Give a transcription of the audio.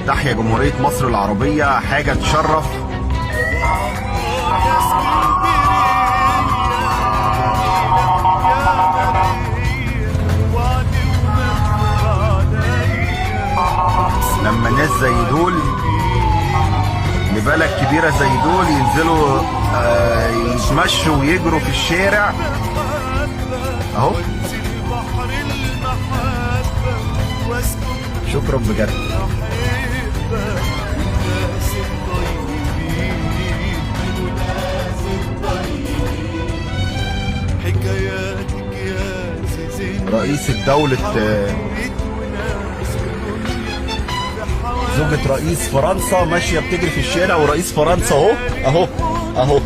تحيا جمهورية مصر العربية، حاجة تشرف. لما ناس زي دول لبلد كبيرة زي دول ينزلوا يتمشوا ويجروا في الشارع اهو. شكرا بجد. رئيس الدولة زوجة رئيس فرنسا ماشية بتجري في الشارع، ورئيس فرنسا اهو اهو اهو.